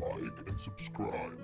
like and subscribe.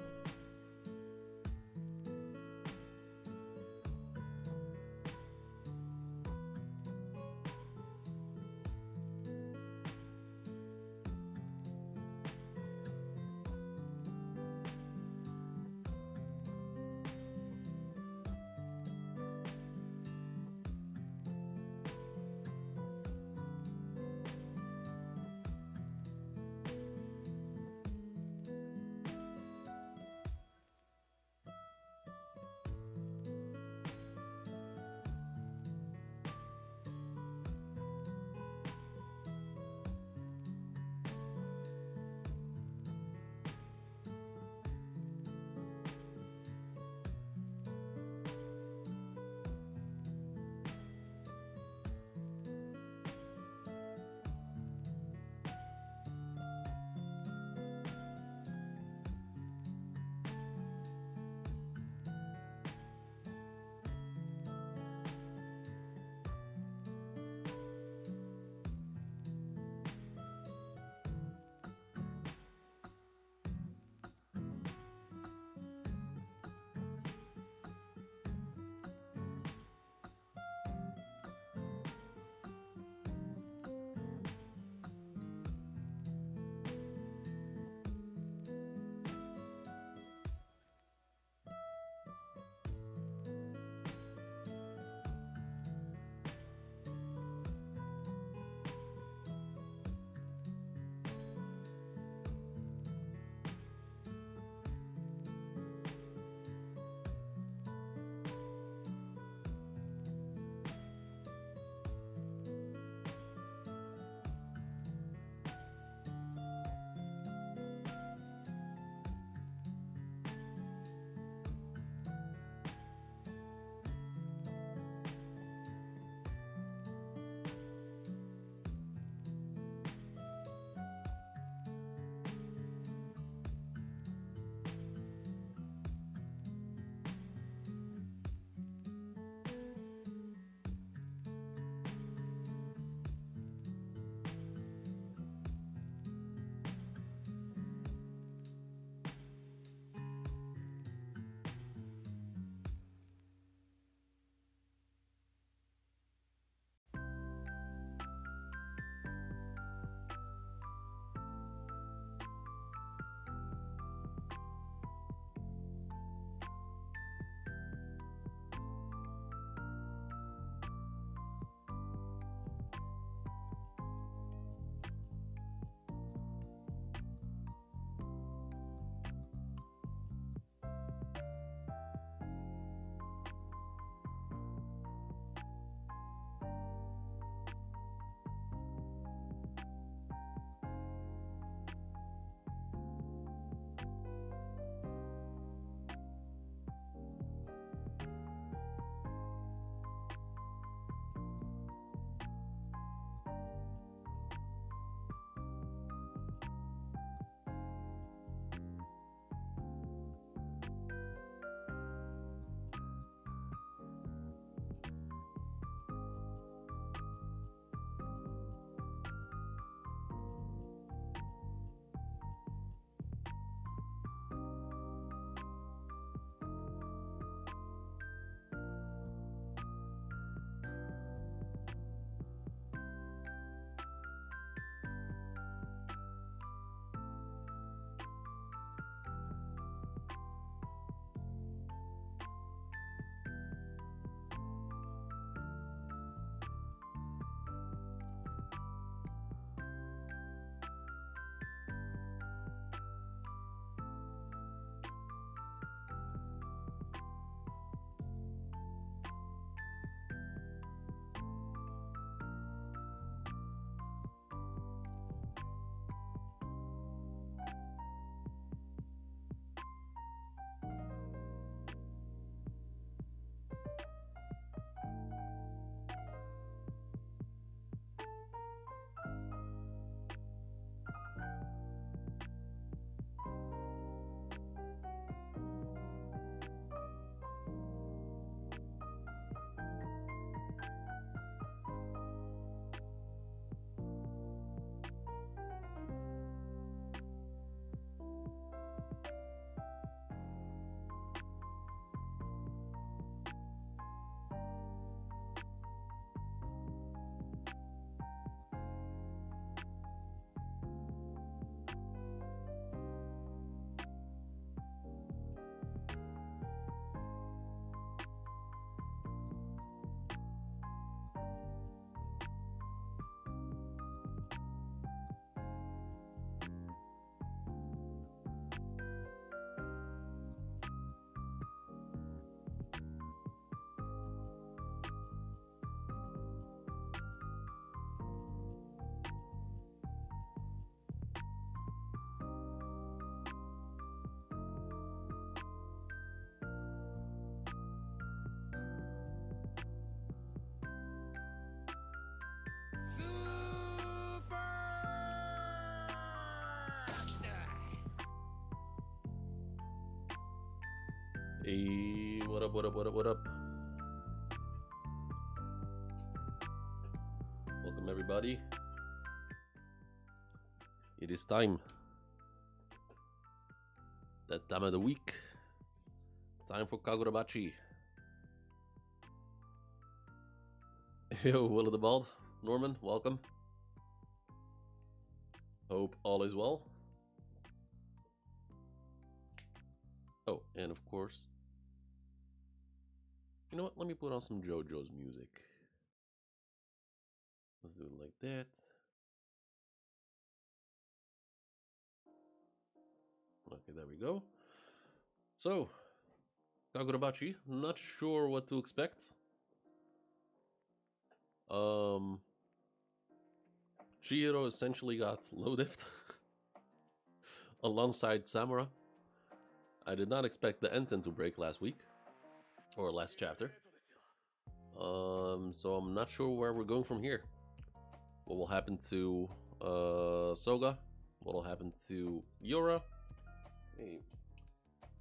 Hey, what up, what up, what up, what up? Welcome, everybody. It is time. That time of the week. Time for Kagurabachi. Yo, Will of the Bald. Norman, welcome. Hope all is well. Oh, and of course, you know what? Let me put on some JoJo's music. Let's do it like that. Okay, there we go. So, Kagurabachi, not sure what to expect. Chihiro essentially got low-diffed alongside Samura. I did not expect the Enten to break last week, or last chapter. So I'm not sure where we're going from here. What will happen to Soga? What will happen to Yura? Hey.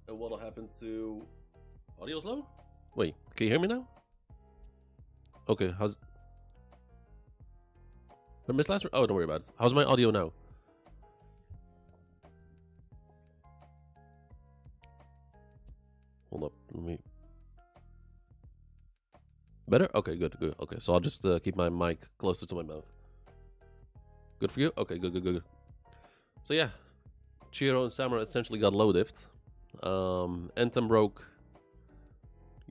And what will happen to... Audio's low? Wait, can you hear me now? Okay, how's... I missed last... Oh, don't worry about it. How's my audio now? Hold up, let me... Better? Okay, good, good. Okay, so I'll just keep my mic closer to my mouth. Good for you? Okay, good, good, good, good. So yeah, Chihiro and Samura essentially got low-diffed. Enten broke.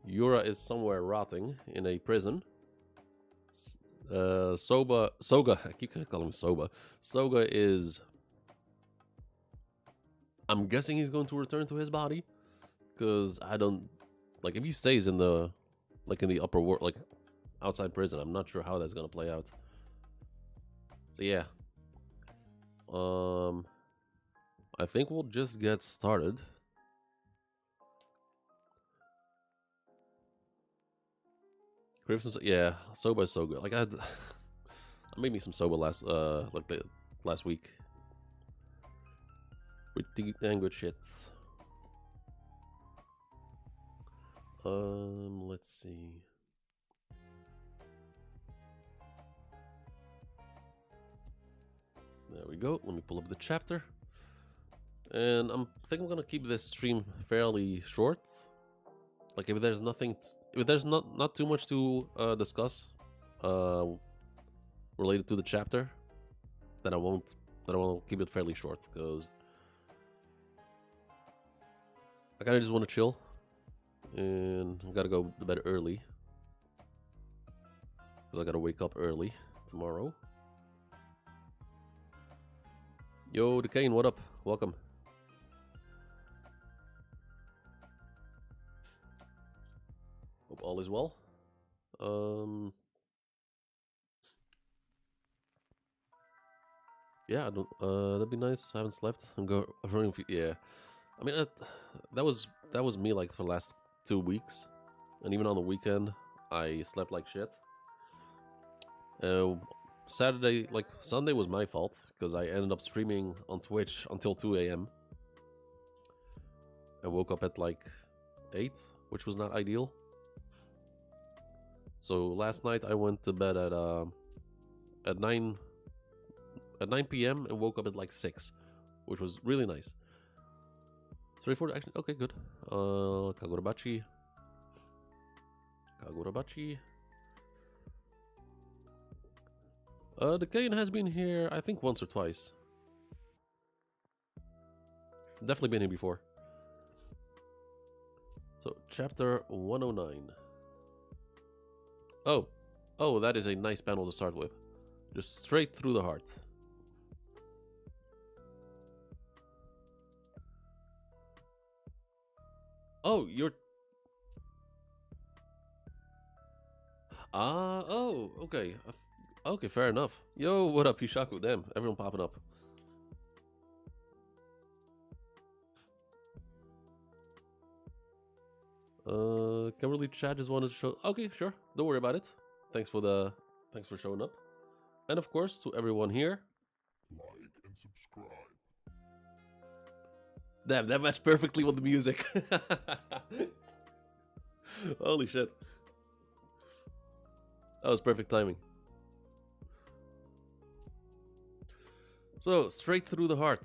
Yura is somewhere rotting in a prison. Soga, I keep calling him Soba. Soga is... I'm guessing he's going to return to his body. Because I don't... Like, if he stays in the... Like, in the upper world, like, outside prison, I'm not sure how that's going to play out. So, yeah. I think we'll just get started. Yeah, Soba is so good. Like, I made me some Soba last week. Pretty dang good shit. Let's see. There we go. Let me pull up the chapter. And I think I'm gonna keep this stream fairly short. Like, if there's nothing, if there's not too much to discuss, related to the chapter, then I won't keep it fairly short, because I kind of just want to chill, and I gotta go to bed early, because I gotta wake up early tomorrow. Yo, Decane, what up? Welcome. Hope all is well. Yeah, I don't. That'd be nice. I haven't slept. Yeah. I mean, that was me like for the last 2 weeks, and even on the weekend, I slept like shit. Saturday, like Sunday, was my fault because I ended up streaming on Twitch until 2 a.m. I woke up at like 8, which was not ideal. So last night I went to bed at 9 p.m. and woke up at like 6, which was really nice. 34 action. Okay, good. Kagurabachi. The Kane has been here, I think, once or twice. Definitely been here before. So, chapter 109. Oh, that is a nice panel to start with. Just straight through the heart. Oh, you're... Oh, okay. Okay, fair enough. Yo, what up, Hishaku? Damn, everyone popping up. Kimberly Chad just wanted to show... Okay, sure. Don't worry about it. Thanks for showing up. And of course, to everyone here. Like and subscribe. Damn, that matched perfectly with the music. Holy shit. That was perfect timing. So, straight through the heart.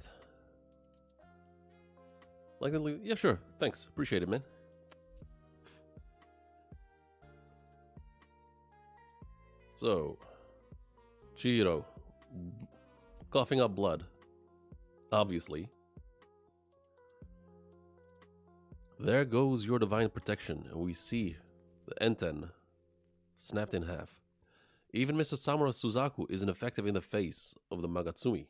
Like, yeah, sure. Thanks. Appreciate it, man. So, Chihiro, coughing up blood. Obviously. There goes your divine protection, and we see the Enten snapped in half. Even Mr. Samura Suzaku isn't effective in the face of the Magatsumi.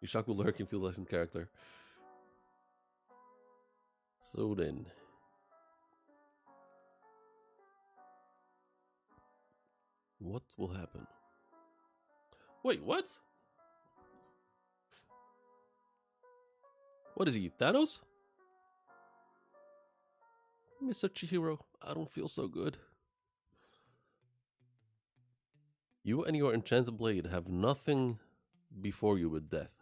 Yushaku lurking feels less in character. So then. What will happen? Wait, what? What is he, Thanos? Mr. Chihiro, I don't feel so good. You and your enchanted blade have nothing before you but death.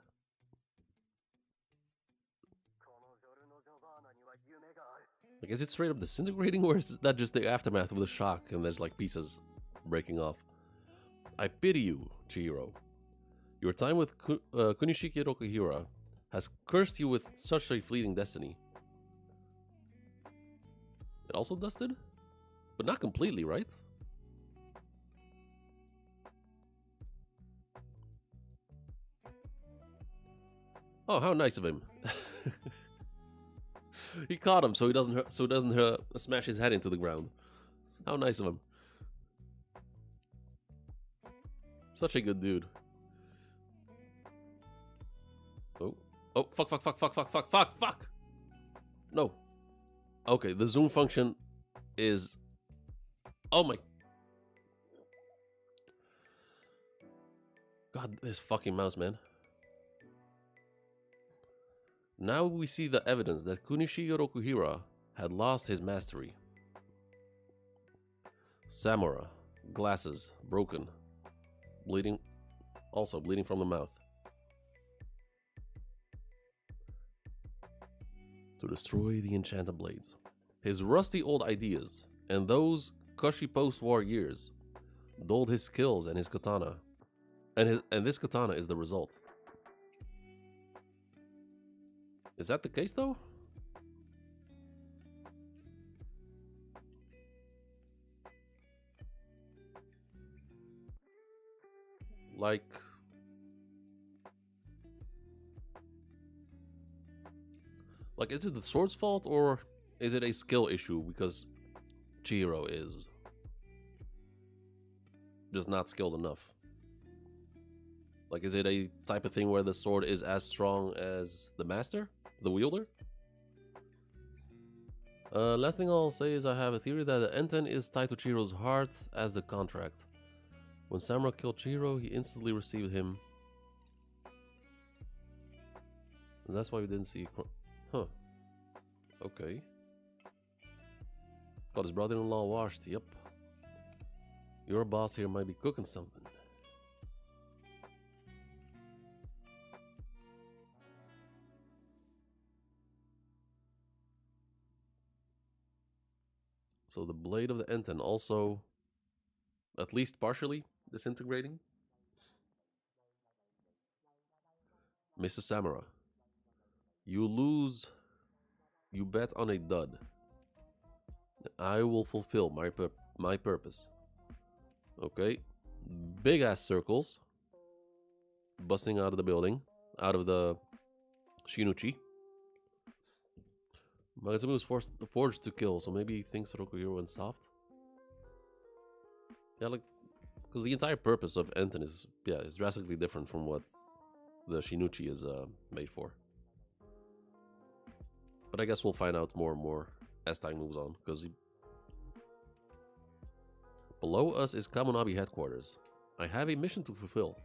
Like, is it straight up disintegrating, or is that just the aftermath of the shock and there's like pieces breaking off? I pity you, Chihiro. Your time with Kunishiki Rokuhira has cursed you with such a fleeting destiny. It also dusted? But not completely, right? Oh, how nice of him. He caught him so he doesn't smash his head into the ground. How nice of him. Such a good dude. Oh. Oh, fuck. No. Okay, the zoom function is... Oh my... God, this fucking mouse, man. Now we see the evidence that Kunishi Rokuhira had lost his mastery. Samura, glasses, broken, bleeding, also bleeding from the mouth. To destroy the enchanted blades. His rusty old ideas and those cushy post-war years dulled his skills and his katana. And this katana is the result. Is that the case, though? Like... Like, is it the sword's fault, or is it a skill issue because Chihiro is just not skilled enough? Like, is it a type of thing where the sword is as strong as the master? The wielder? Last thing I'll say is I have a theory that the Enten is tied to Chihiro's heart as the contract. When Samura killed Chihiro, he instantly received him. And that's why we didn't see... Huh. Okay. Got his brother-in-law washed, yep. Your boss here might be cooking something. So the blade of the Enten also, at least partially, disintegrating. Mr. Samura, you lose, you bet on a dud. I will fulfill my purpose. Okay, big ass circles, busting out of the building, out of the Shinuchi. Magatsumi was forged to kill, so maybe he thinks Rokuhiro went soft. Yeah, like, because the entire purpose of Enten is drastically different from what the Shinuchi is made for. But I guess we'll find out more and more as time moves on, because below us is Kamunabi headquarters. I have a mission to fulfill.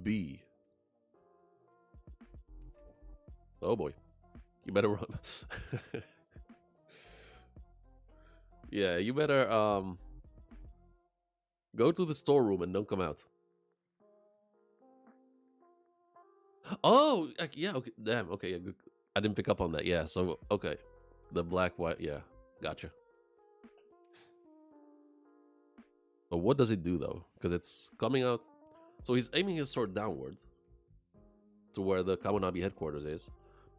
B. Oh boy. You better run. Yeah, you better go to the storeroom and don't come out. Oh, yeah, okay, damn, okay, yeah, good. I didn't pick up on that. Yeah, so, okay. The black, white, yeah. Gotcha. But what does it do, though? Because it's coming out... So he's aiming his sword downwards to where the Kamunabi headquarters is.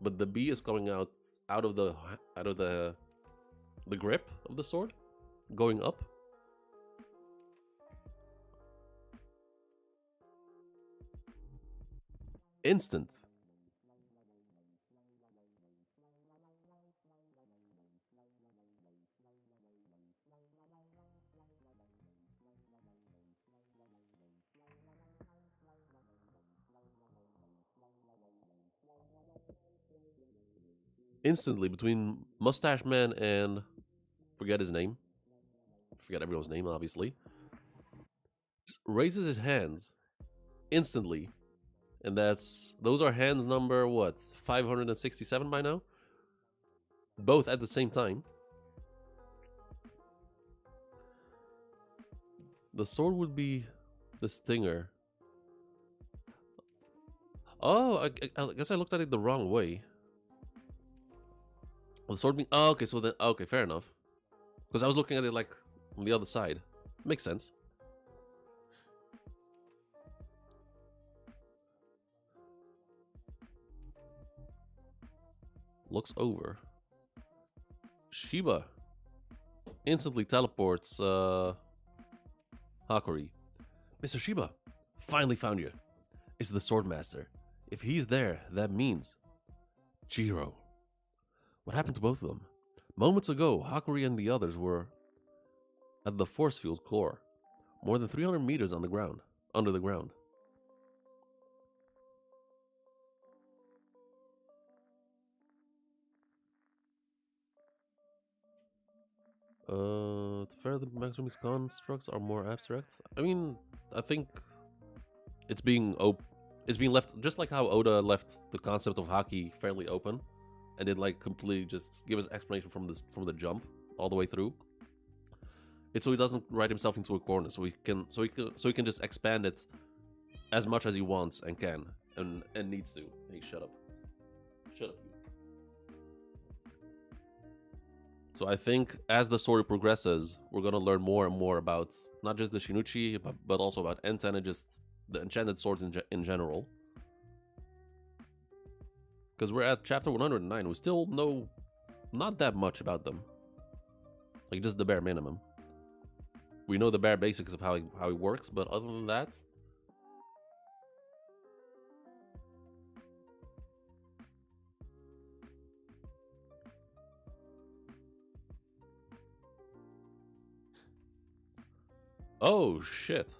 But the B is coming out of the grip of the sword, going up. Instant. Instantly between Mustache Man and forget his name. Forget everyone's name, obviously. Just raises his hands instantly. And those are hands number what? 567 by now? Both at the same time. The sword would be the stinger. Oh, I guess I looked at it the wrong way. The sword being... Oh, okay, so then... Okay, fair enough. Because I was looking at it like on the other side. Makes sense. Looks over. Shiba instantly teleports Hakuri. Mr. Shiba, finally found you. It's the Swordmaster. If he's there, that means Chihiro. What happened to both of them? Moments ago, Hakuri and the others were at the force field core, more than 300 meters on the ground, under the ground. To fair, the Maximum's constructs are more abstract. I mean, I think it's being left just like how Oda left the concept of Haki fairly open, and did like completely just give us explanation from the jump all the way through. It's so he doesn't write himself into a corner, so he can just expand it as much as he wants and can and needs to. Hey, shut up. Shut up. So I think as the story progresses, we're gonna learn more and more about not just the Shinichi, but also about Enten and just the enchanted swords in general. Because we're at chapter 109, we still know not that much about them. Like just the bare minimum. We know the bare basics of how he works, but other than that... Oh, shit.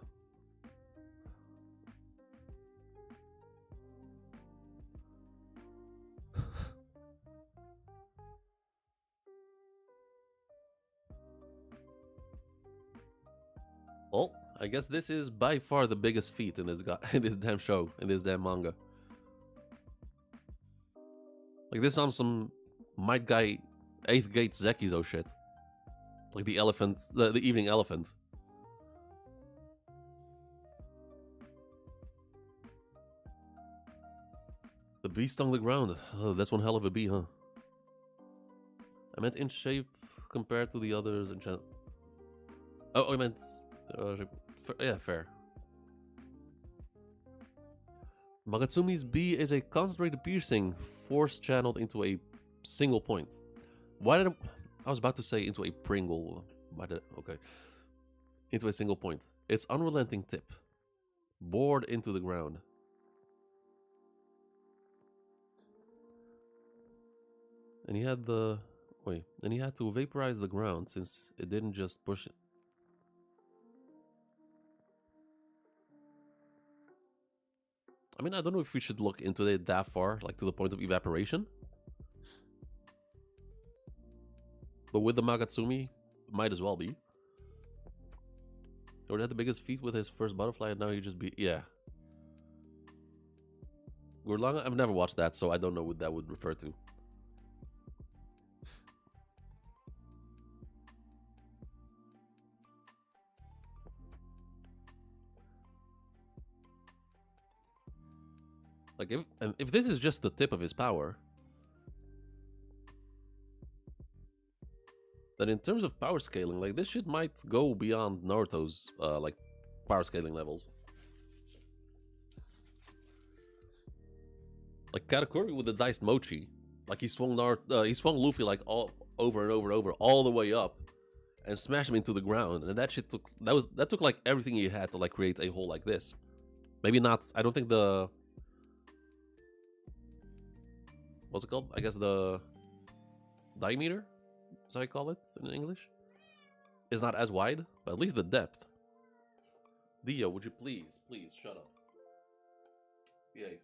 Well, I guess this is by far the biggest feat in this in this damn show, in this damn manga. Like this on some Might Guy 8th Gate Zekizo shit. Like the elephant, the evening elephant. The beast on the ground. Oh, that's one hell of a bee, huh? I meant in shape compared to the others. Oh, I meant... yeah, fair. Magatsumi's bee is a concentrated piercing, force channeled into a single point. Why did I was about to say into a Pringle. Why did... Okay. Into a single point. Its unrelenting tip. Bored into the ground. And he had the... Wait. And he had to vaporize the ground since it didn't just push it. I mean, I don't know if we should look into it that far, like to the point of evaporation. But with the Magatsumi, might as well be. He already had the biggest feat with his first butterfly, and now he just be... Yeah. Gurlanga? I've never watched that, so I don't know what that would refer to. Like, if this is just the tip of his power, that in terms of power scaling, like this shit might go beyond Naruto's like power scaling levels. Like Katakuri with the diced mochi, like he swung Luffy like all over and over and over, all the way up, and smashed him into the ground. And that shit took like everything he had to like create a hole like this. Maybe not. I don't think the what's it called? I guess the diameter, is how I call it in English, is not as wide, but at least the depth. Dio, would you please shut up? Behave.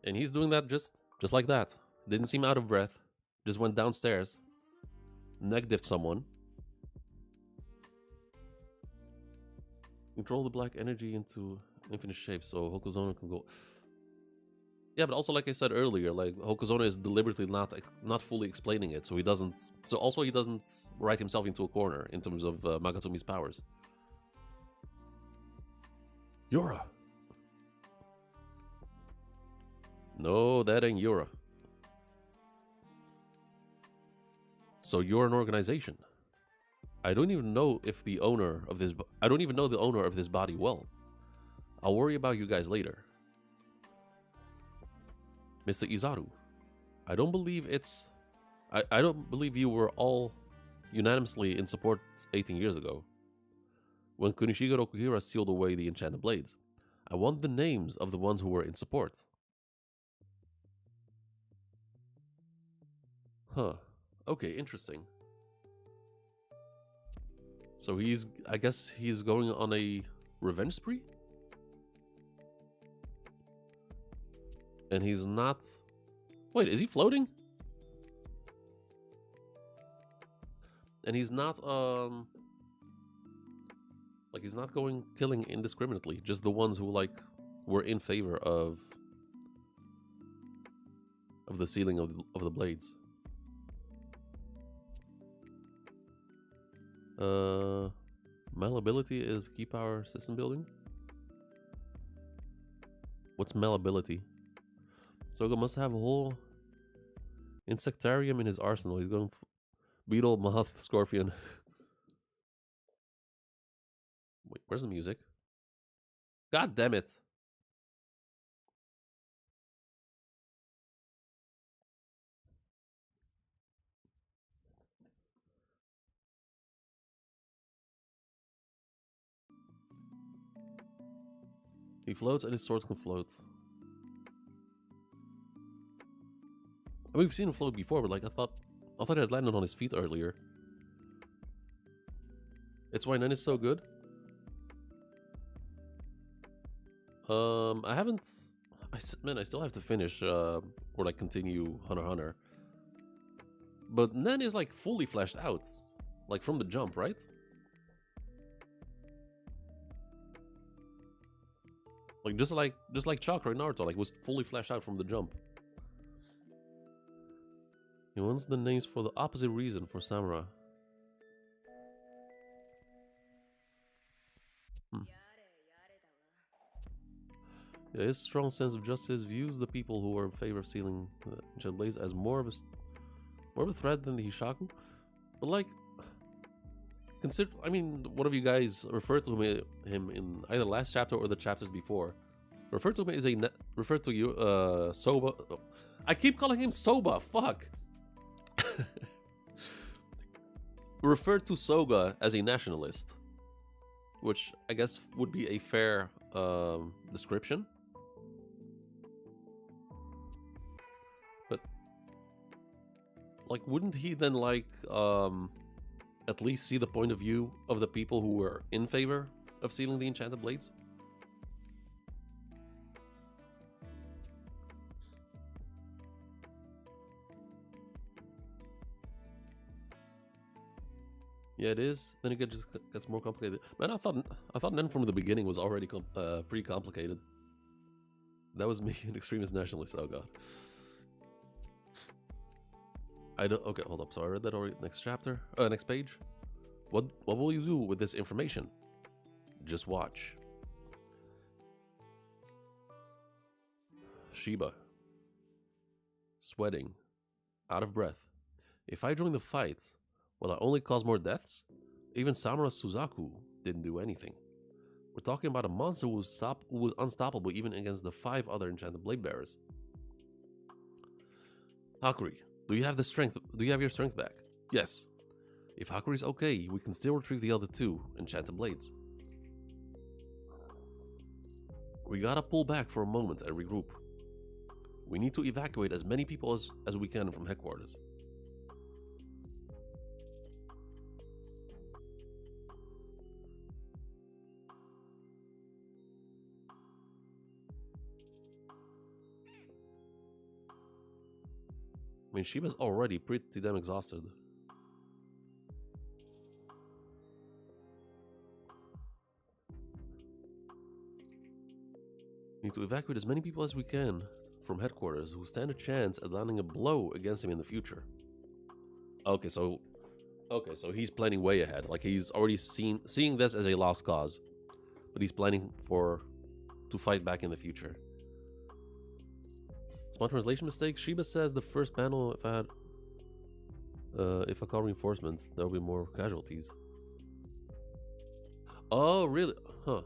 And he's doing that just like that. Didn't seem out of breath. Just went downstairs. Neck dipped someone. Control the black energy into infinite shape so Hokuzono can go. Yeah, but also like I said earlier, like Hokuzono is deliberately not fully explaining it, so he doesn't. So also he doesn't write himself into a corner in terms of Magatomi's powers. Yura. No, that ain't Yura. So you're an organization. I don't even know if the owner of this. I don't even know the owner of this body well. I'll worry about you guys later. Mr. Izaru, I don't believe it's. I don't believe you were all unanimously in support 18 years ago, when Kunishiga Rokuhira sealed away the enchanted blades. I want the names of the ones who were in support. Huh. Okay, interesting. So I guess he's going on a revenge spree? And he's not... Wait, is he floating? And he's not, like, he's not killing indiscriminately. Just the ones who, like, were in favor of the sealing of the blades. Malleability is key power system building. What's malleability? Soga must have a whole insectarium in his arsenal. He's going beetle, moth, scorpion. Wait, where's the music? God damn it. He floats and his sword can float. I mean, we've seen him float before, but like I thought he had landed on his feet earlier. It's why Nen is so good. I haven't. I still have to finish or like continue Hunter x Hunter. But Nen is like fully fleshed out, like from the jump, right? Like just like Chakra in Naruto, like was fully fleshed out from the jump. He wants the names for the opposite reason for Samura. Yeah, his strong sense of justice views the people who are in favor of sealing Enchanted Blades as more of a threat than the Hishaku. But like, I mean, one of you guys referred to him in either last chapter or the chapters before. Referred to you, Soba. Oh, I keep calling him Soba. Fuck. Referred to Soga as a nationalist, which I guess would be a fair description. But like, wouldn't he then like at least see the point of view of the people who were in favor of sealing the Enchanted Blades? Yeah, it is. Then it just gets more complicated. Man, I thought Nen from the beginning was already pretty complicated. That was me, an extremist nationalist. Oh god. I don't. Okay, hold up. So I read that already. Next chapter. Next page. What will you do with this information? Just watch. Shiba. Sweating. Out of breath. If I join the fight, will I only cause more deaths? Even Samura Suzaku didn't do anything. We're talking about a monster who was unstoppable even against the 5 other enchanted blade bearers. Hakuri, do you have the strength? Do you have your strength back? Yes. If Hakuri's okay, we can still retrieve the other 2 enchanted blades. We gotta pull back for a moment and regroup. We need to evacuate as many people as we can from headquarters. I mean, Shiba's already pretty damn exhausted. We need to evacuate as many people as we can from headquarters who stand a chance at landing a blow against him in the future. Okay, so he's planning way ahead. Like he's already seeing this as a lost cause, but he's planning to fight back in the future. Small translation mistake. Shiba says the first panel, if I call reinforcements, there will be more casualties. Oh, really? Huh.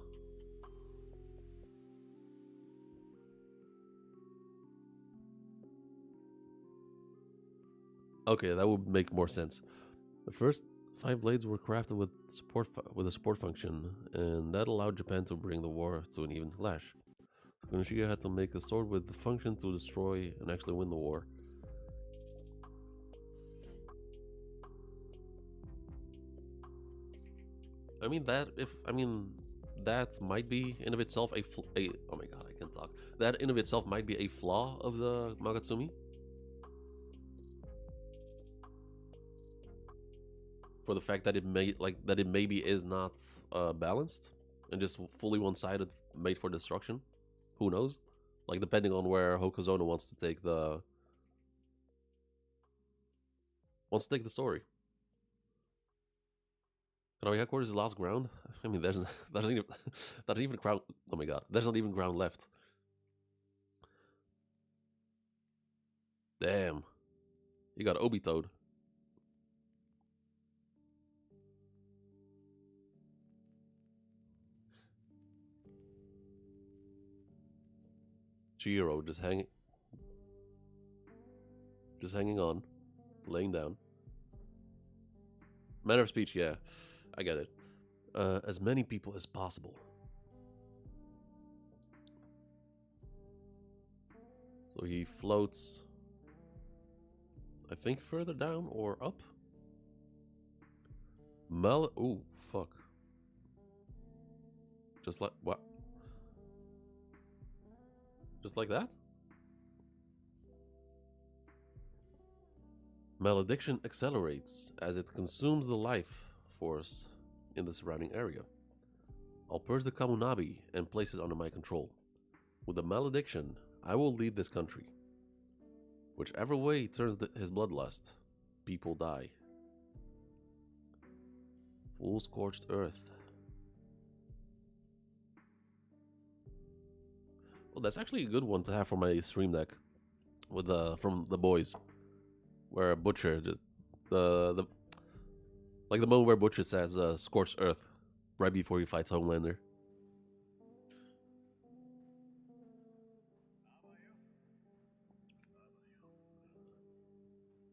Okay, that would make more sense. The first 5 blades were crafted with a support function, and that allowed Japan to bring the war to an even clash. Konosuke had to make a sword with the function to destroy and actually win the war. I mean that might be in of itself oh my god, I can't talk. That in of itself might be a flaw of the Magatsumi. For the fact that it maybe is not balanced and just fully one-sided, made for destruction. Who knows? Like depending on where Hokozona wants to take the story. Kanawi headquarters is lost ground. I mean, there's not even ground. Oh my god, there's not even ground left. Damn, you got Obitoed. Chihiro just hanging on, laying down. Manner of speech, yeah, I get it. As many people as possible. So he floats, I think, further down or up. Ooh, fuck. Just like what? Just like that? Malediction accelerates as it consumes the life force in the surrounding area. I'll purge the Kamunabi and place it under my control. With the malediction, I will lead this country. Whichever way he turns his bloodlust, people die. Full scorched earth. Well, that's actually a good one to have for my stream deck, with from the boys, where Butcher the moment where Butcher says "scorched earth" right before he fights Homelander.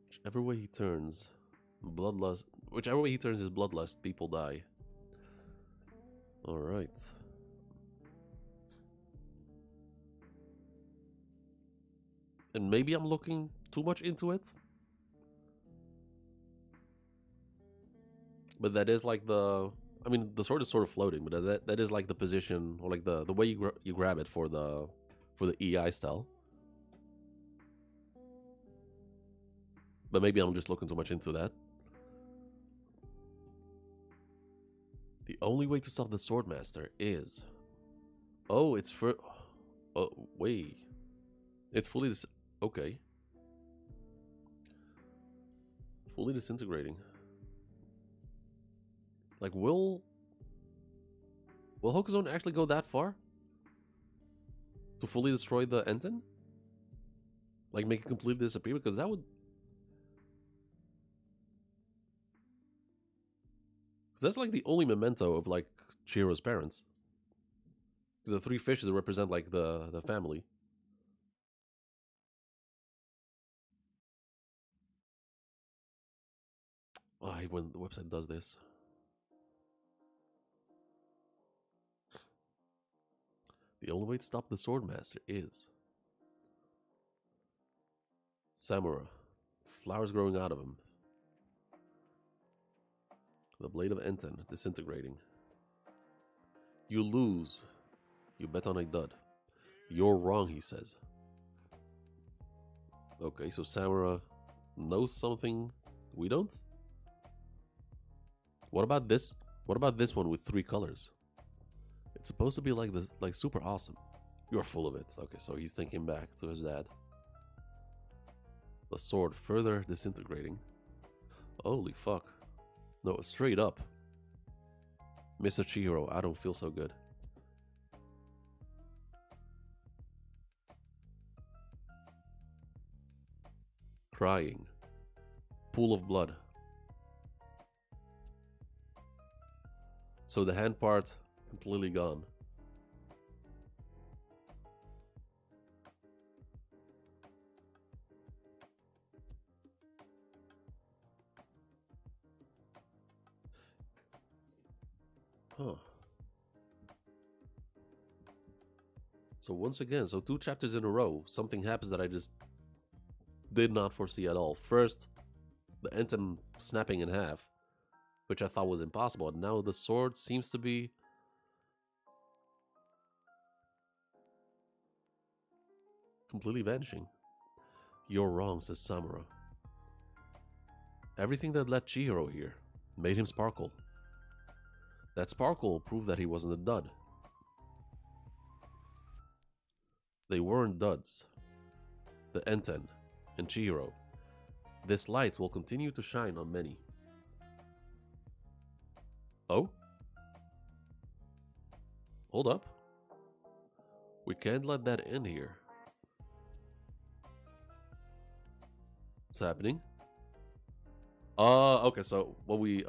Whichever way he turns his bloodlust, people die. All right. And maybe I'm looking too much into it. But that is like the sword is sort of floating, but that is like the position, or like the way you grab it for the EI style. But maybe I'm just looking too much into that. The only way to stop the Swordmaster is... Oh, it's for... Oh, wait. It's fully... Okay. Fully disintegrating. Like, will Hokozone actually go that far? To fully destroy the Enten? Like, make it completely disappear? Because that would... that's like the only memento of like Chihiro's parents. Because the three fishes represent like the family. Oh, I hate when the website does this. The only way to stop the Swordmaster is Samura. Flowers growing out of him. The blade of Enten disintegrating. You lose. You bet on a dud. You're wrong, he says. Okay, so Samura knows something we don't? What about this? What about this one with 3 colors? It's supposed to be like this, like super awesome. You're full of it. Okay, so he's thinking back to his dad. The sword further disintegrating. Holy fuck. No, straight up. Mr. Chihiro, I don't feel so good. Crying. Pool of blood. So the hand part completely gone. Huh. So once again, so 2 chapters in a row, something happens that I just did not foresee at all. First, the Enten snapping in half, which I thought was impossible. And now the sword seems to be completely vanishing. You're wrong, says Samura. Everything that led Chihiro here made him sparkle. That sparkle proved that he wasn't a dud. They weren't duds. The Enten and Chihiro. This light will continue to shine on many. Oh? Hold up. We can't let that end here. What's happening? Okay, so what we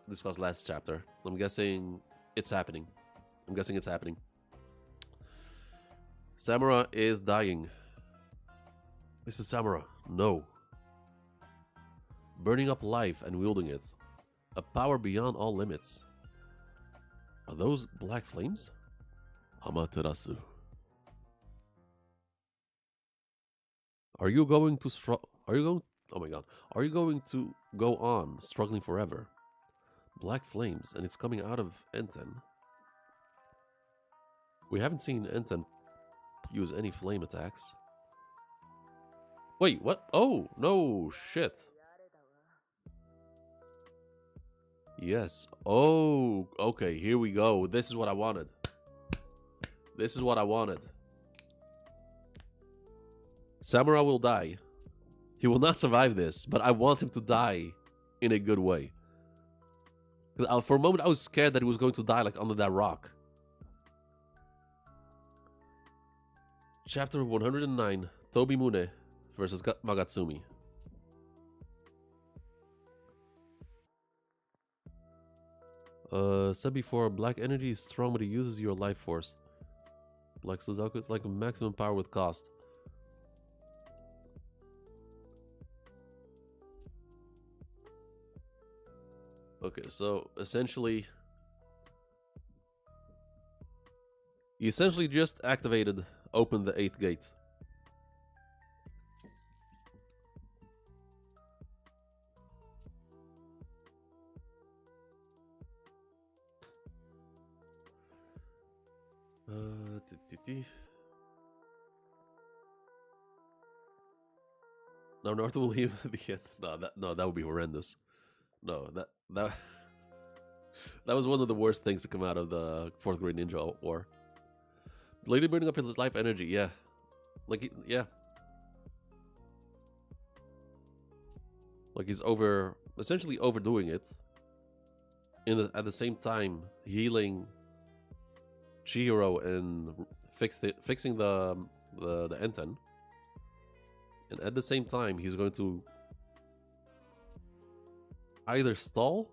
discussed last chapter. I'm guessing it's happening. Samura is dying. Mrs. Samura, no. Burning up life and wielding it. A power beyond all limits. Are those black flames? Amaterasu. Are you going to oh my god. Are you going to go on struggling forever? Black flames, and it's coming out of Enten. We haven't seen Enten use any flame attacks. Wait, what? Oh, no shit. Yes. Oh, okay, here we go. This is what I wanted. Samura will die. He will not survive this, but I want him to die in a good way. Because for a moment I was scared that he was going to die like under that rock. Chapter 109, Tobimune versus Magatsumi. Said before, black energy is strong but it uses your life force. Black Suzaku is like a maximum power with cost. Okay, so essentially... he essentially just opened the 8th gate. No, Naruto will leave at the end. No, that would be horrendous. No, that was one of the worst things to come out of the 4th grade ninja war. Lady burning up his life energy, yeah. Like, yeah. Like he's essentially overdoing it. At the same time, healing Chihiro and fixing the Enten. And at the same time, he's going to either stall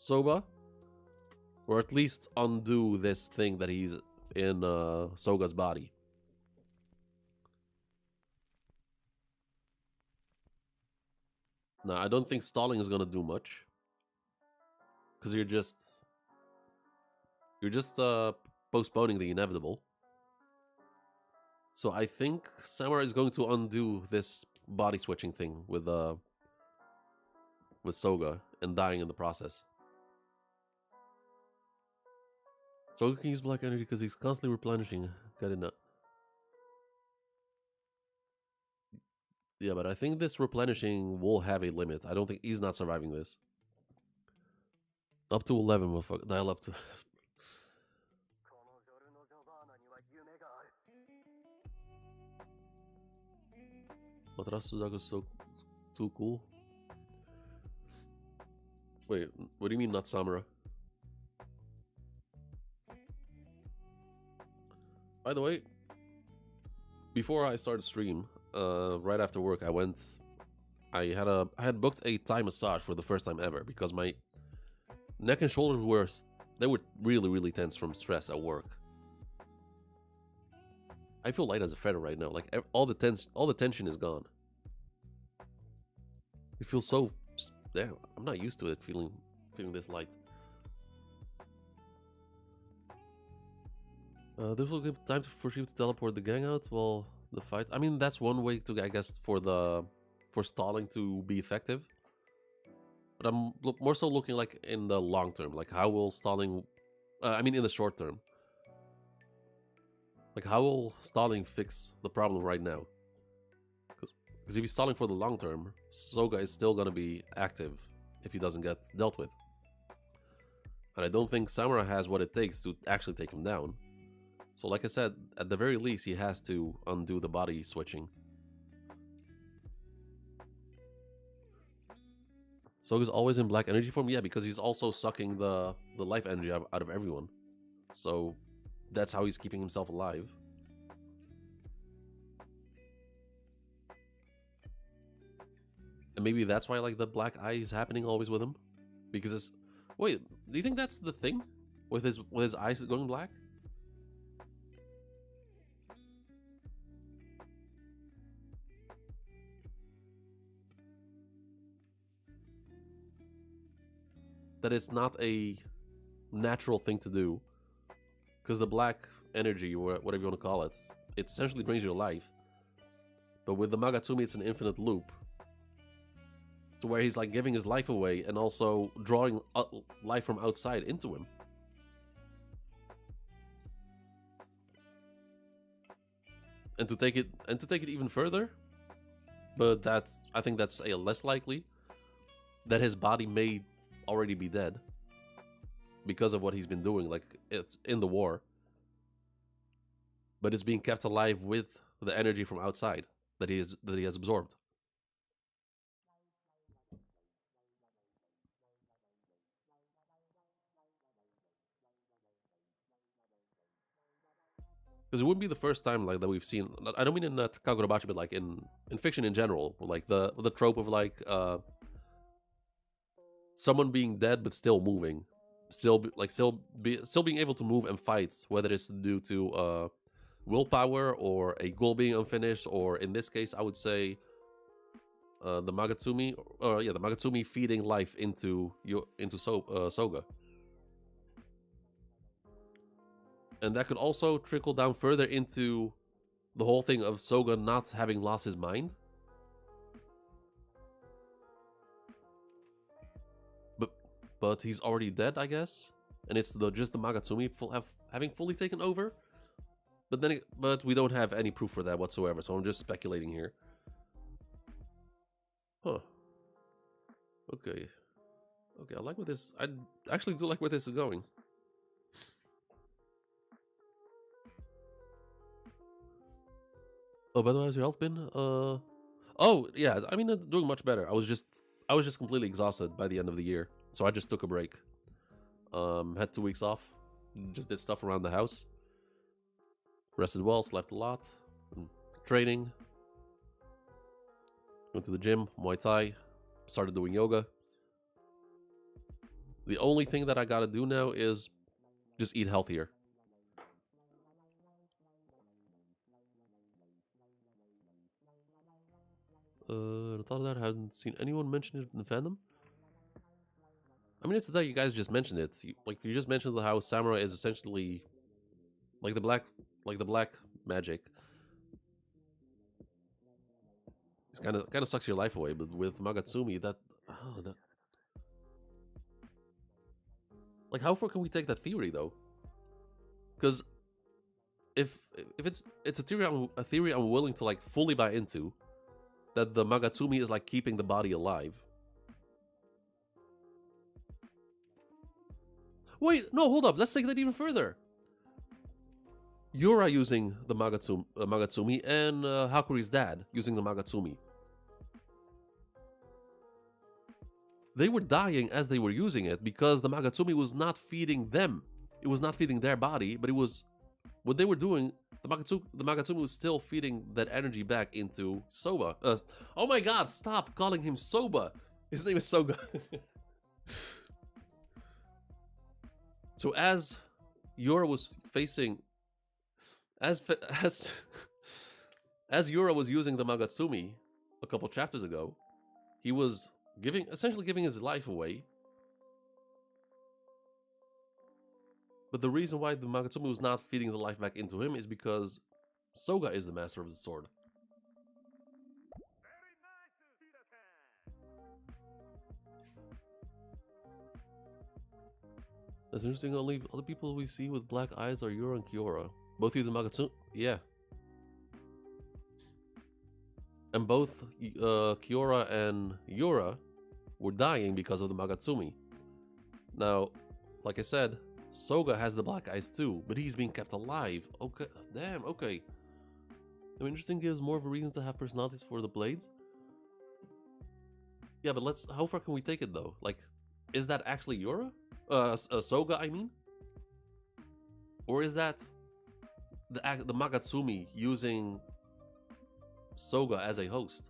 Soga, or at least undo this thing that he's in Soga's body. No, I don't think stalling is gonna do much, because you're just postponing the inevitable. So I think Samura is going to undo this body switching thing with Soga and dying in the process. Soga can use black energy because he's constantly replenishing. Got it? Yeah, but I think this replenishing will have a limit. I don't think he's not surviving this. Up to 11, motherfucker. Dial up to. Matarasu Suzaku is so too cool. Wait, what do you mean not Samura? By the way, before I started stream, right after work, I had booked a Thai massage for the first time ever because my neck and shoulders were really, really tense from stress at work. I feel light as a feather right now. Like all the tension is gone. It feels so. Damn, I'm not used to it feeling this light. This will give time for Sheep to teleport the gang out while the fight. I mean, that's one way to, I guess, for stalling to be effective. But I'm more so looking like in the long term, like how will stalling? I mean, in the short term. Like, how will stalling fix the problem right now? Because if he's stalling for the long term, Soga is still going to be active if he doesn't get dealt with. And I don't think Samura has what it takes to actually take him down. So like I said, at the very least, he has to undo the body switching. Soga's always in black energy form? Yeah, because he's also sucking the life energy out of everyone. So that's how he's keeping himself alive. And maybe that's why like the black eye is happening always with him. Because it's... Wait, do you think that's the thing? With his eyes going black? That it's not a natural thing to do. Because the black energy, or whatever you want to call it, it essentially drains your life. But with the Magatsumi, it's an infinite loop. To where he's like giving his life away and also drawing life from outside into him. And to take it even further, but I think that's a less likely, that his body may already be dead because of what he's been doing. Like, it's in the war, but it's being kept alive with the energy from outside that he has absorbed. Because it wouldn't be the first time like that we've seen. I don't mean in Kagurabachi, but like in fiction in general, like the trope of like someone being dead but still moving, still being able to move and fight, whether it's due to willpower or a goal being unfinished, or in this case, I would say the Magatsumi, the Magatsumi feeding life into Soga. And that could also trickle down further into the whole thing of Soga not having lost his mind. But he's already dead, I guess. And it's just the Magatsumi having fully taken over. But we don't have any proof for that whatsoever, so I'm just speculating here. Huh. Okay, I like what this... I actually do like where this is going. Oh, by the way, how's your health been? Oh, yeah, I mean, doing much better. I was just completely exhausted by the end of the year, so I just took a break. Had 2 weeks off, just did stuff around the house. Rested well, slept a lot, training. Went to the gym, Muay Thai, started doing yoga. The only thing that I gotta do now is just eat healthier. I thought of that. I hadn't seen anyone mention it in the fandom. I mean, it's that you guys just mentioned it. You just mentioned how Samura is essentially like the black magic. It's kind of sucks your life away. But with Magatsumi, that like, how far can we take that theory though? Because if it's a theory I'm willing to like fully buy into, that the Magatsumi is like keeping the body alive. Wait, no, hold up. Let's take that even further. Yura using the Magatsumi and Hakuri's dad using the Magatsumi. They were dying as they were using it because the Magatsumi was not feeding them. It was not feeding their body, but it was what they were doing. The Magatsumi was still feeding that energy back into Soba. Oh my god, stop calling him Soba. His name is Soga. So as Yura was facing, as Yura was using the Magatsumi a couple chapters ago, he was essentially giving his life away. But the reason why the Magatsumi was not feeding the life back into him is because Soga is the master of the sword. That's interesting. Only other people we see with black eyes are Yura and Kiora. Both use the Magatsumi. Yeah. And both Kiora and Yura were dying because of the Magatsumi. Now, like I said, Soga has the black eyes too, but he's being kept alive. Okay, damn, okay. I mean, interesting gives more of a reason to have personalities for the blades. Yeah, but how far can we take it though? Like, is that actually Yura? Soga, I mean? Or is that the Magatsumi using Soga as a host?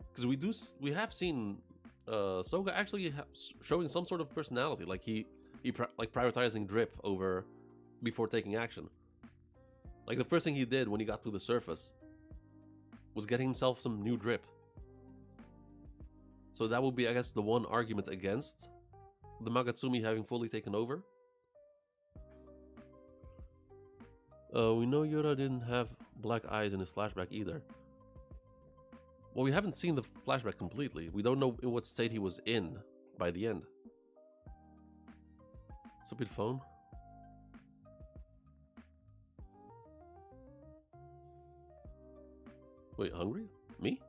Because we have seen Soga actually showing some sort of personality, like he prioritizing drip over before taking action. Like the first thing he did when he got to the surface was getting himself some new drip. So that would be, I guess, the one argument against the Magatsumi having fully taken over. We know Yura didn't have black eyes in his flashback either. Well, we haven't seen the flashback completely. We don't know in what state he was in by the end. Stupid phone. Wait, hungry? Me?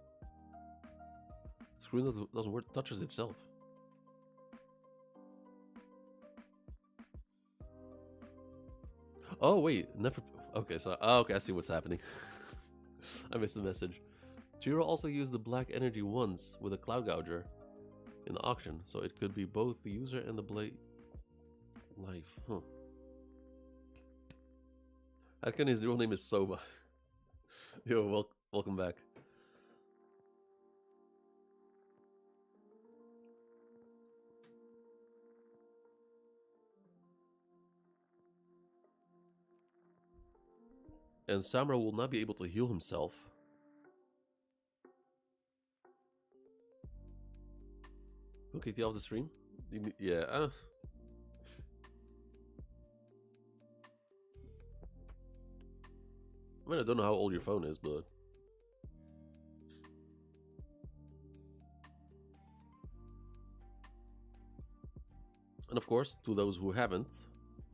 Screen that doesn't work, touches itself. Oh wait, never. Okay, so okay, I see what's happening. I missed the message. Chihiro also used the black energy once with a cloud gouger in the auction, so it could be both the user and the blade life. Huh. How can his real name is Soba? Yo, welcome back. And Samura will not be able to heal himself. Okay, the off the stream? Yeah. I mean, I don't know how old your phone is, but... And of course, to those who haven't...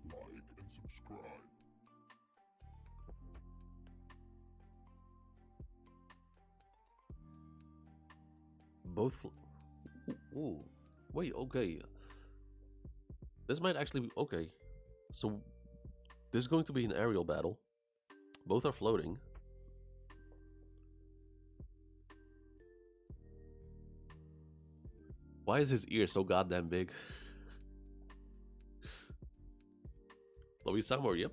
Like and subscribe. Both... Ooh. Wait, okay. This might actually be... Okay. So, this is going to be an aerial battle. Both are floating. Why is his ear so goddamn big? Lobby Samura, yep.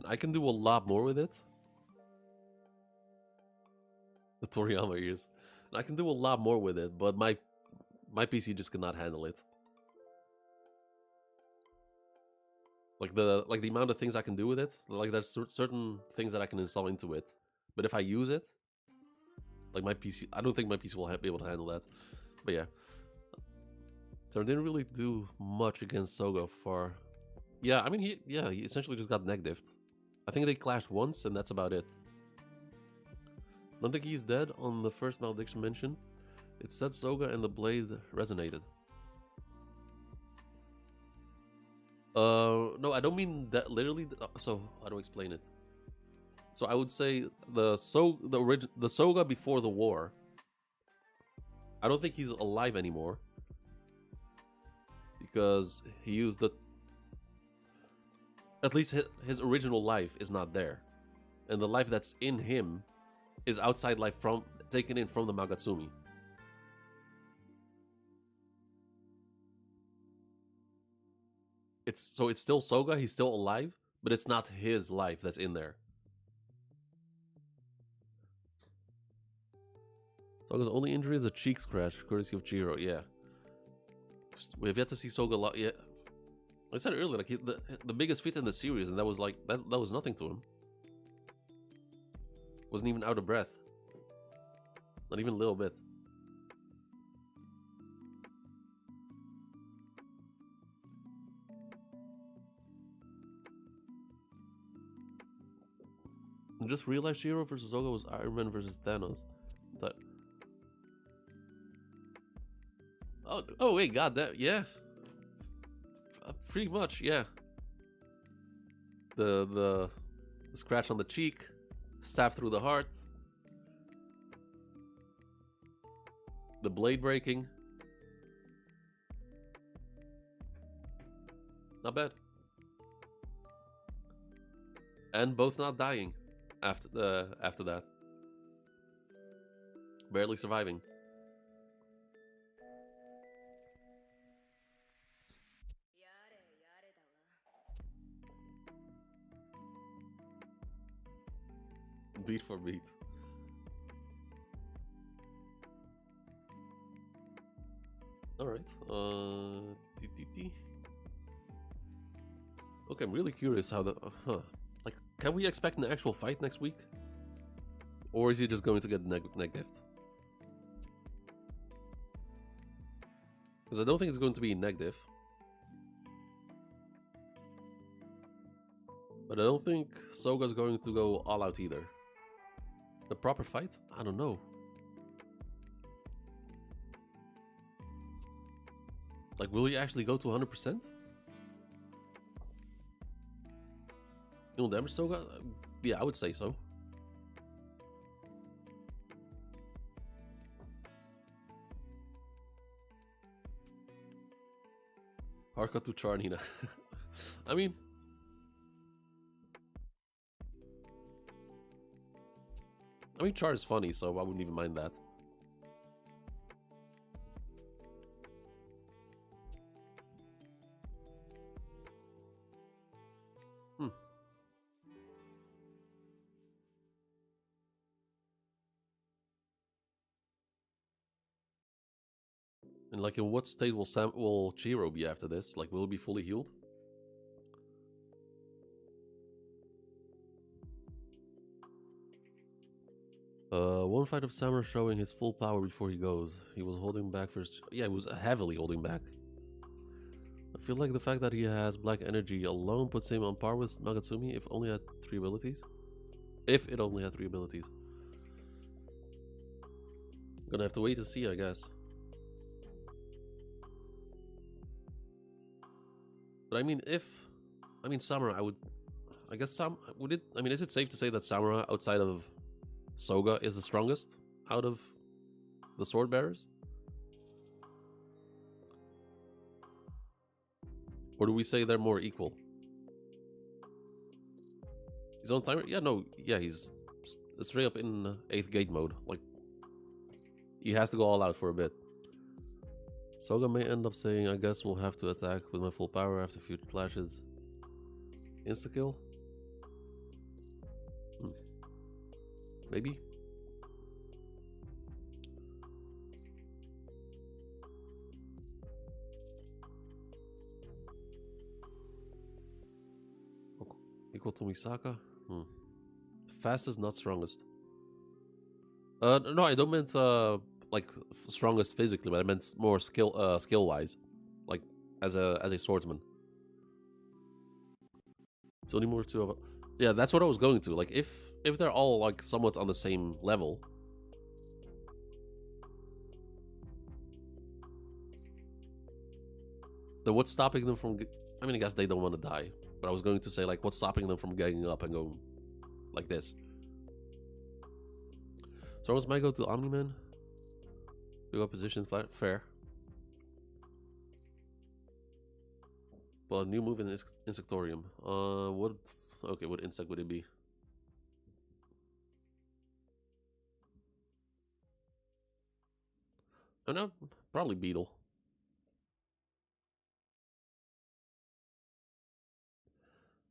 I can do a lot more with it. The Toriyama ears. I can do a lot more with it, but my PC just cannot handle it. Like the amount of things I can do with it, like there's certain things that I can install into it. But if I use it, like my PC, I don't think my PC will be able to handle that. But yeah. So I didn't really do much against Soga far. Yeah, I mean, he essentially just got negative. I think they clashed once, and that's about it. I don't think he's dead on the first malediction mention. It said Soga and the blade resonated. No, I don't mean that literally. So how do I explain it? So I would say the Soga before the war. I don't think he's alive anymore because he used the. At least his original life is not there, and the life that's in him is outside life from taken in from the Magatsumi. It's still Soga, he's still alive, but it's not his life that's in there. Soga's only injury is a cheek scratch, courtesy of Chihiro. Yeah, we have yet to see Soga yet. I said earlier, like the biggest feat in the series, and that was like that was nothing to him. Wasn't even out of breath. Not even a little bit. I just realized Chihiro versus Soga was Iron Man versus Thanos. That. Oh wait, god, that yeah. Pretty much, yeah. The scratch on the cheek, stab through the heart, the blade breaking. Not bad. And both not dying after that. Barely surviving. Beat for beat. Alright. Okay, I'm really curious how the... Like, can we expect an actual fight next week? Or is he just going to get negative? Because I don't think it's going to be negative. But I don't think Soga's going to go all out either. The proper fight? I don't know. Like, will he actually go to 100%? You know, damage Soga? Yeah, I would say so. Harka to Charnina. I mean... Char is funny, so I wouldn't even mind that. And like, in what state will Chihiro be after this? Like, will he be fully healed? One fight of Samura showing his full power before he goes. He was holding back first. Yeah, he was heavily holding back. I feel like the fact that he has black energy alone puts him on par with Nagatsumi if only had 3 abilities. If it only had 3 abilities. Gonna have to wait to see, I guess. But I mean, Samura, I guess is it safe to say that Samura outside of Soga is the strongest out of the sword bearers? Or do we say they're more equal? He's on timer? Yeah, no, yeah, he's straight up in 8th gate mode. Like, he has to go all out for a bit. Soga may end up saying, I guess we'll have to attack with my full power after a few clashes. Insta-kill? Maybe? Equal to Misaka? Fastest, not strongest. No, I don't meant like strongest physically, but I meant more skill wise, like as a swordsman. It's only more two of. Yeah, that's what I was going to. Like if they're all like somewhat on the same level. Then what's stopping them from? I mean, I guess they don't want to die. But I was going to say like, what's stopping them from ganging up and going like this? So let's might go to Omni-Man. We got position fair. Well, new move in Insectorium. What? Okay, what insect would it be? Oh no, probably beetle.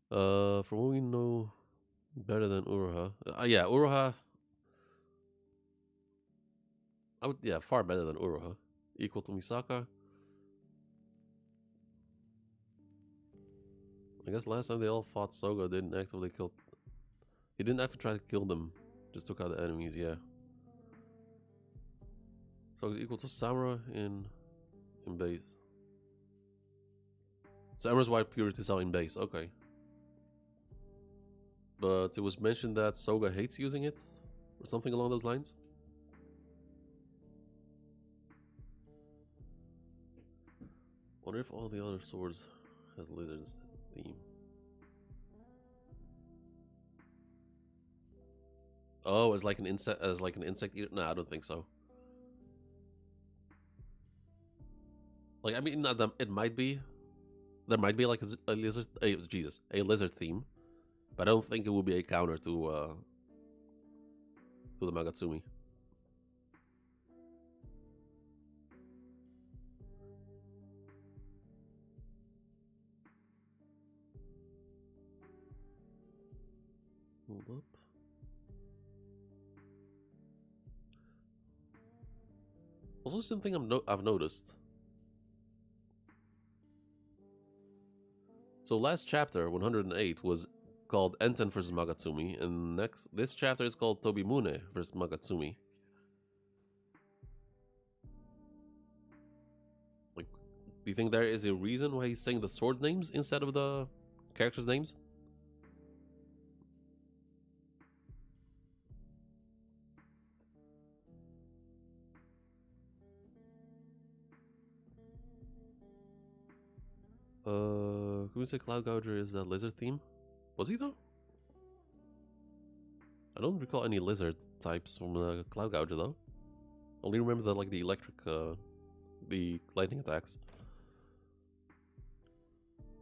From what we know, better than Uruha. Yeah, Uruha. Far better than Uruha. Equal to Misaka. I guess last time they all fought Soga, didn't actively kill. He didn't actually try to kill them. Just took out the enemies. Yeah. So it's equal to Samura in base. Samura's white purity cell in base. Okay. But it was mentioned that Soga hates using it, or something along those lines. Wonder if all the other swords has lizards theme. Oh, as like an insect, eater? No, I don't think so. Like, I mean, it might be. There might be like a lizard, a lizard theme, but I don't think it will be a counter to the Magatsumi. Hold up. Also, something I've noticed. So last chapter, 108, was called Enten versus Magatsumi, and this chapter is called Tobimune versus Magatsumi. Like, do you think there is a reason why he's saying the sword names instead of the characters' names? Can we say Cloud Gouger is that lizard theme? Was he though? I don't recall any lizard types from Cloud Gouger though. Only remember the electric, the lightning attacks.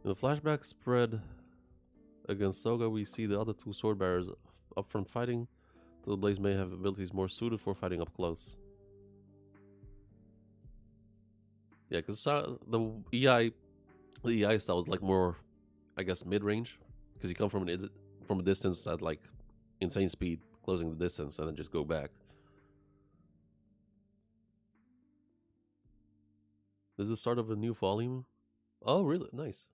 In the flashback spread against Soga, we see the other two sword bearers up front fighting. The Blaze may have abilities more suited for fighting up close. Yeah, because the EI style is like more, I guess, mid-range, because you come from a distance at like insane speed, closing the distance, and then just go back. This is the start of a new volume. Oh, really? Nice.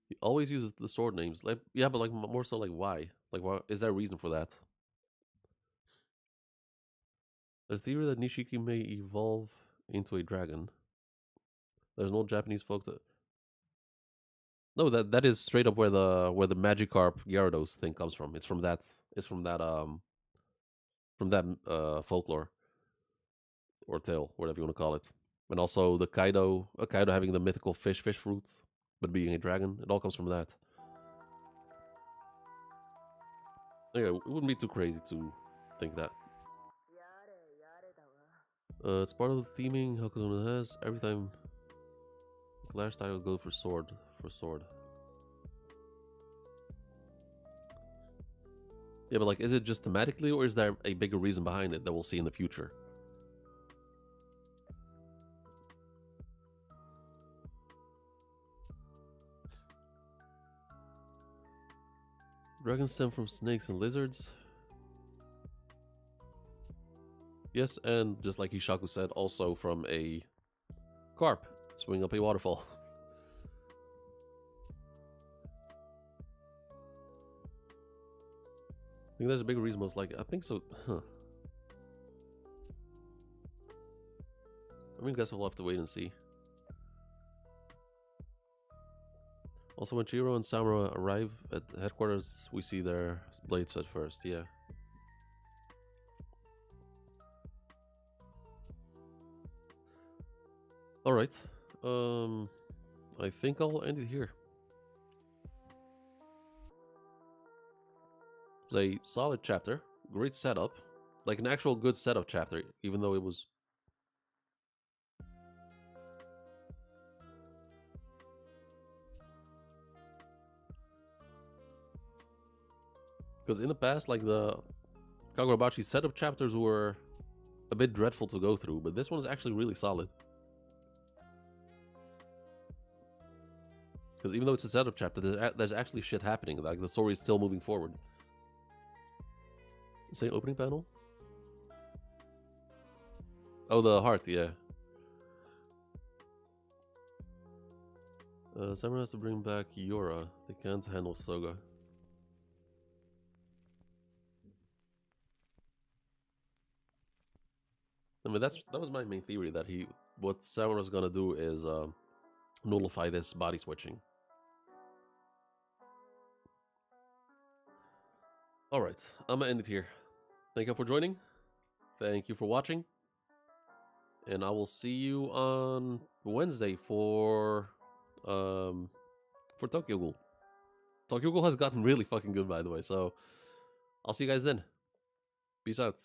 He always uses the sword names. Like, yeah, but like more so like why? Like, why is there a reason for that? There's a theory that Nishiki may evolve into a dragon. There's no Japanese folk that. No, that is straight up where the Magikarp Gyarados thing comes from. It's from that. It's from that folklore or tale, whatever you want to call it. And also the Kaido having the mythical fish fruit, but being a dragon. It all comes from that. Yeah, it wouldn't be too crazy to think that. It's part of the theming Hakuna has. Every time Clash style go for sword. Yeah, but like, is it just thematically, or is there a bigger reason behind it that we'll see in the future? Dragons stem from snakes and lizards. Yes, and just like Hishaku said, also from a carp swimming up a waterfall. I think there's a big reason, most likely. I think so. Huh. I mean, guess we'll have to wait and see. Also, when Chihiro and Samura arrive at headquarters, we see their blades at first, yeah. Alright. I think I'll end it here. It's a solid chapter. Great setup. Like an actual good setup chapter, even though it was... Because in the past, like the Kagurabachi setup chapters were a bit dreadful to go through, but this one is actually really solid. Because even though it's a setup chapter, there's actually shit happening. Like the story is still moving forward. Say opening panel? Oh, the heart, yeah. Samura has to bring back Yora. They can't handle Soga. I mean, that was my main theory, that what Samura's gonna do is nullify this body switching. Alright, I'm gonna end it here. Thank you for joining. Thank you for watching. And I will see you on Wednesday for Tokyo Ghoul. Tokyo Ghoul has gotten really fucking good, by the way, so I'll see you guys then. Peace out.